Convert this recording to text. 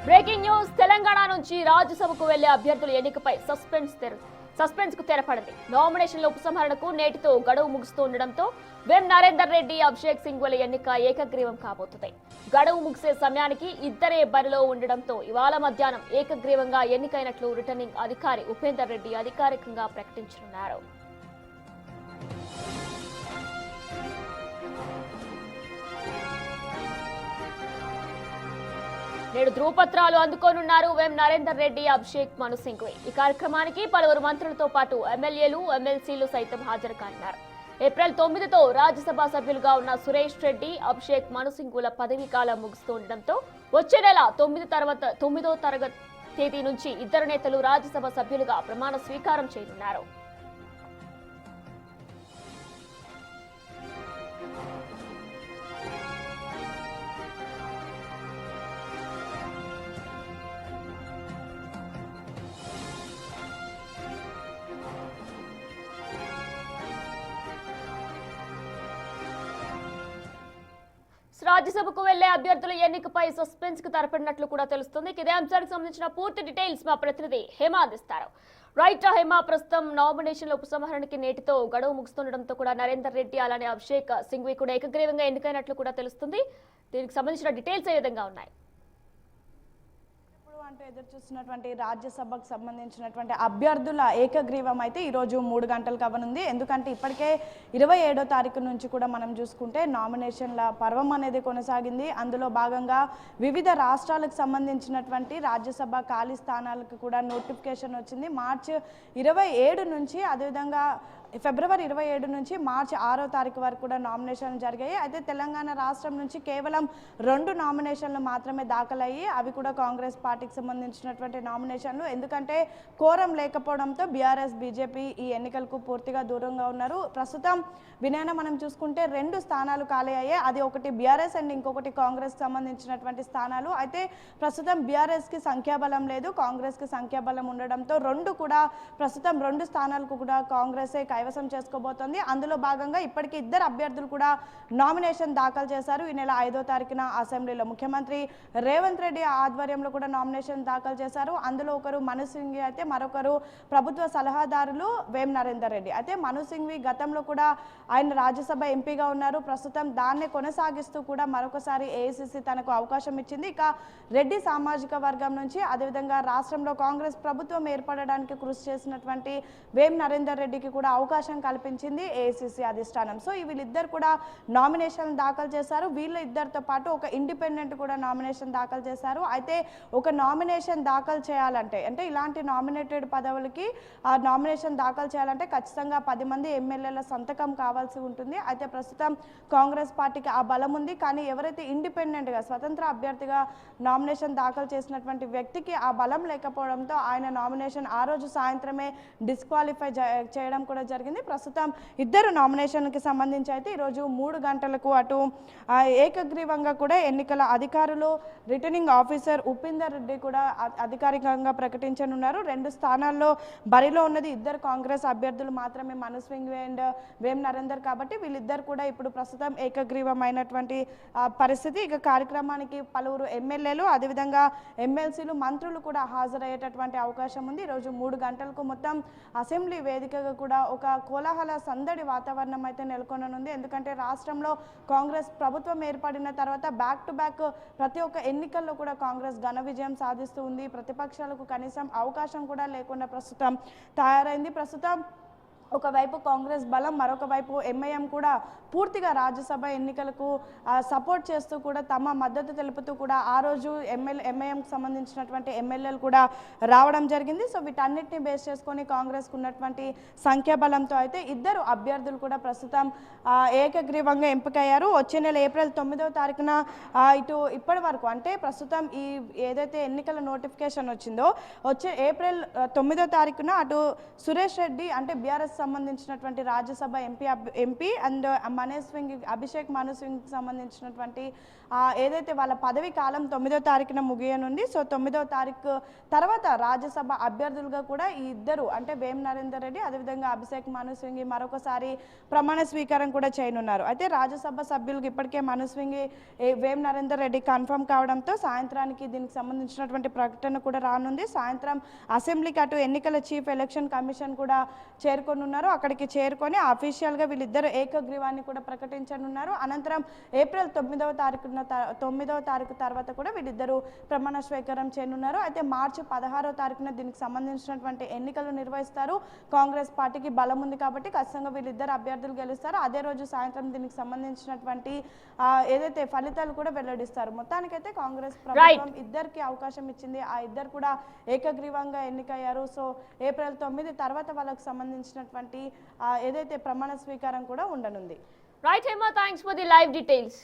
Breaking news Telangana నుంచి రాజ్యసభకు వెళ్లే అభ్యర్థుల ఎన్నికపై సస్పెన్స్ కు తెరపడింది. నామినేషన్ల ఉపసంహరణకు నేటితో గడువు ముగుస్తుండటంతో వేం నరేందర్ రెడ్డి, అభిషేక్ సింగ్ల ఎన్నిక ఏకగ్రీవం కాబోతుంది. గడువు ముగిసే సమయానికి ఇద్దరే బరిలో ఉండడంతో ఇవాళ మధ్యాహ్నం ఏకగ్రీవంగా ఎన్నికైనట్లు రిటర్నింగ్ అధికారి ఉపేందర్ రెడ్డి అధికారికంగా ప్రకటించనున్నారు. నేడు ధృవపత్రాలు అందుకోనున్నారు వేం నరేందర్ రెడ్డి, అభిషేక్, మను సింఘ్వి. ఈ కార్యక్రమానికి పలువురు మంత్రులతో పాటు ఎమ్మెల్యేలు, ఎమ్మెల్సీలు సైతం హాజరు కానున్నారు. ఏప్రిల్ 9తో రాజ్యసభ సభ్యులుగా ఉన్న సురేష్ రెడ్డి, అభిషేక్, మను సింఘ్వుల పదవీ కాలం ముగుస్తుండటంతో వచ్చే నెల 9వ తేదీ నుంచి ఇద్దరు నేతలు రాజ్యసభ సభ్యులుగా ప్రమాణ స్వీకారం చేయనున్నారు. రాజ్యసభకు వెళ్లే అభ్యర్థుల ఎన్నికపై సస్పెన్స్ కు తెరపడినట్లు కూడా తెలుస్తుంది. ఇదే అంశానికి సంబంధించిన పూర్తి డీటెయిల్స్ మా ప్రతినిధి హేమ అందిస్తారు. రైట్ హేమ, ప్రస్తుతం నామినేషన్ల ఉపసంహరణకి నేటితో గడువు ముగుస్తుండటంతో కూడా నరేందర్ రెడ్డి అలానే అభిషేక్ సింఘ్వి కూడా ఏకగ్రీవంగా ఎన్నికైనట్లు కూడా తెలుస్తుంది. దీనికి సంబంధించిన డీటెయిల్స్ ఏ విధంగా ఉన్నాయి? అంటూ ఎదురు చూస్తున్నటువంటి రాజ్యసభకు సంబంధించినటువంటి అభ్యర్థుల ఏకగ్రీవం అయితే ఈరోజు 3 గంటలకు అవ్వనుంది. ఎందుకంటే ఇప్పటికే 27వ తారీఖు నుంచి కూడా మనం చూసుకుంటే నామినేషన్ల పర్వం అనేది కొనసాగింది. అందులో భాగంగా వివిధ రాష్ట్రాలకు సంబంధించినటువంటి రాజ్యసభ ఖాళీ స్థానాలకు కూడా నోటిఫికేషన్ వచ్చింది. మార్చి 27 నుంచి, అదేవిధంగా ఫిబ్రవరి 27 నుంచి మార్చి 6వ తారీఖు వరకు కూడా నామినేషన్లు జరిగాయి. అయితే తెలంగాణ రాష్ట్రం నుంచి కేవలం 2 నామినేషన్లు మాత్రమే దాఖలయ్యి, అవి కూడా కాంగ్రెస్ పార్టీకి సంబంధించినటువంటి నామినేషన్లు. ఎందుకంటే కోరం లేకపోవడంతో బీఆర్ఎస్, బీజేపీ ఈ ఎన్నికలకు పూర్తిగా దూరంగా ఉన్నారు. ప్రస్తుతం వినయన మనం చూసుకుంటే 2 స్థానాలు ఖాళీ అయ్యాయి. అది ఒకటి బీఆర్ఎస్ అండ్ ఇంకొకటి కాంగ్రెస్ సంబంధించినటువంటి స్థానాలు. అయితే ప్రస్తుతం బీఆర్ఎస్కి సంఖ్యాబలం లేదు, కాంగ్రెస్కి సంఖ్యాబలం ఉండడంతో ప్రస్తుతం 2 స్థానాలకు కూడా కాంగ్రెసే కైవసం చేసుకోబోతోంది. అందులో భాగంగా ఇప్పటికీ ఇద్దరు అభ్యర్థులు కూడా నామినేషన్ దాఖలు చేశారు. ఈ నెల 5వ తారీఖున అసెంబ్లీలో ముఖ్యమంత్రి రేవంత్ రెడ్డి ఆధ్వర్యంలో కూడా నామినేషన్ దాఖలు చేశారు. అందులో ఒకరు మను సింఘ్వి అయితే మరొకరు ప్రభుత్వ సలహాదారులు వేం నరేందర్ రెడ్డి. అయితే మను సింఘ్వి గతంలో కూడా ఆయన రాజ్యసభ ఎంపీగా ఉన్నారు. ప్రస్తుతం దాన్నే కొనసాగిస్తూ కూడా మరొకసారి ఏఐసిసి తనకు అవకాశం ఇచ్చింది. ఇక రెడ్డి సామాజిక వర్గం నుంచి, అదేవిధంగా రాష్ట్రంలో కాంగ్రెస్ ప్రభుత్వం ఏర్పడడానికి కృషి చేసినటువంటి వేం నరేందర్ రెడ్డికి కూడా అవకాశం కల్పించింది ఏఐసిసి అధిష్టానం. సో వీళ్ళిద్దరు కూడా నామినేషన్ దాఖలు చేశారు. వీళ్ళ ఇద్దరితో పాటు ఒక ఇండిపెండెంట్ కూడా నామినేషన్ దాఖలు చేశారు. అయితే ఒక నామినేషన్ దాఖలు చేయాలంటే, అంటే ఇలాంటి నామినేటెడ్ పదవులకి నామినేషన్ దాఖలు చేయాలంటే ఖచ్చితంగా 10 మంది ఎమ్మెల్యేల సంతకం కావాల్సి ఉంటుంది. అయితే ప్రస్తుతం కాంగ్రెస్ పార్టీకి ఆ బలం ఉంది. కానీ ఎవరైతే ఇండిపెండెంట్గా స్వతంత్ర అభ్యర్థిగా నామినేషన్ దాఖలు చేసినటువంటి వ్యక్తికి ఆ బలం లేకపోవడంతో ఆయన నామినేషన్ ఆ రోజు సాయంత్రమే డిస్క్వాలిఫై చేయడం కూడా జరిగింది. ప్రస్తుతం ఇద్దరు నామినేషన్కి సంబంధించి అయితే ఈరోజు 3 గంటలకు అటు ఏకగ్రీవంగా కూడా ఎన్నికల అధికారులు, రిటర్నింగ్ ఆఫీసర్ ఉపేందర్ రెడ్డి కూడా అధికారికంగా ప్రకటించనున్నారు. 2 స్థానాల్లో బరిలో ఉన్నది ఇద్దరు కాంగ్రెస్ అభ్యర్థులు మాత్రమే, మను సింఘ్వి అండ్ వేం నరేందర్. కాబట్టి వీళ్ళిద్దరు కూడా ఇప్పుడు ప్రస్తుతం ఏకగ్రీవమైనటువంటి పరిస్థితి. ఇక కార్యక్రమానికి పలువురు ఎమ్మెల్యేలు, అదేవిధంగా ఎమ్మెల్సీలు, మంత్రులు కూడా హాజరయ్యేటటువంటి అవకాశం ఉంది. ఈరోజు 3 గంటలకు మొత్తం అసెంబ్లీ వేదికగా కూడా ఒక కోలాహల సందడి వాతావరణం అయితే నెలకొననుంది. ఎందుకంటే రాష్ట్రంలో కాంగ్రెస్ ప్రభుత్వం ఏర్పడిన తర్వాత బ్యాక్ టు బ్యాక్ ప్రతి ఒక్క ఎన్నికల్లో కూడా కాంగ్రెస్ ఘన విజయం సాధిస్తూ ఉంది. ప్రతిపక్షాలకు కనీసం అవకాశం కూడా లేకుండా ప్రస్తుతం తయారైంది. ప్రస్తుతం ఒకవైపు కాంగ్రెస్ బలం, మరొక వైపు ఎంఐఎం కూడా పూర్తిగా రాజ్యసభ ఎన్నికలకు సపోర్ట్ చేస్తూ కూడా తమ మద్దతు తెలుపుతూ కూడా ఆ రోజు ఎంఐఎంకి సంబంధించినటువంటి ఎమ్మెల్యేలు కూడా రావడం జరిగింది. సో వీటన్నిటిని బేస్ చేసుకొని కాంగ్రెస్కు ఉన్నటువంటి సంఖ్యాబలంతో అయితే ఇద్దరు అభ్యర్థులు కూడా ప్రస్తుతం ఏకగ్రీవంగా ఎంపికయ్యారు. వచ్చే నెల ఏప్రిల్ 9వ తారీఖున ఇప్పటి వరకు, అంటే ప్రస్తుతం ఈ ఏదైతే ఎన్నికల నోటిఫికేషన్ వచ్చిందో వచ్చే ఏప్రిల్ 9వ తారీఖున అటు సురేష్ రెడ్డి, అంటే బీఆర్ఎస్ సంబంధించినటువంటి రాజ్యసభ ఎంపీ అండ్ అభిషేక్ మను సింగ్ సంబంధించినటువంటి ఏదైతే వాళ్ళ పదవి కాలం 9వ తారీఖున ముగియనుంది. సో 9వ తారీఖు తర్వాత రాజ్యసభ అభ్యర్థులుగా కూడా ఈ ఇద్దరు అంటే వేం నరేందర్ రెడ్డి అదేవిధంగా అభిషేక్ మను సింగ్ మరొకసారి ప్రమాణ స్వీకారం కూడా చేయనున్నారు. అయితే రాజ్యసభ సభ్యులకు ఇప్పటికే మను సింగ్ వేం నరేందర్ రెడ్డి కన్ఫర్మ్ కావడంతో సాయంత్రానికి దీనికి సంబంధించినటువంటి ప్రకటన కూడా రానుంది. సాయంత్రం అసెంబ్లీకి అటు ఎన్నికల చీఫ్ ఎలక్షన్ కమిషన్ కూడా చేరుకొనున్నారు. అక్కడికి చేరుకొని అఫీషియల్గా వీళ్ళిద్దరు ఏకగ్రీవాన్ని కూడా ప్రకటించనున్నారు. అనంతరం ఏప్రిల్ 9వ తారీఖు తర్వాత కూడా వీళ్ళిద్దరూ ప్రమాణ స్వీకారం చేయనున్నారు. అయితే మార్చి 16వ తారీఖున దీనికి సంబంధించినటువంటి ఎన్నికలు నిర్వహిస్తారు. కాంగ్రెస్ పార్టీకి బలం ఉంది కాబట్టి ఖచ్చితంగా వీళ్ళిద్దరు అభ్యర్థులు గెలుస్తారు. అదే రోజు సాయంత్రం దీనికి సంబంధించినటువంటి ఏదైతే ఫలితాలు కూడా వెల్లడిస్తారు. మొత్తానికైతే కాంగ్రెస్ ప్రభుత్వం ఇద్దరికి అవకాశం ఇచ్చింది. ఆ ఇద్దరు కూడా ఏకగ్రీవంగా ఎన్నికయ్యారు. సో ఏప్రిల్ 9 తర్వాత వాళ్ళకి సంబంధించినటువంటి ఏదైతే ప్రమాణ స్వీకారం కూడా ఉండనుంది. Right Hema, thanks for the live details.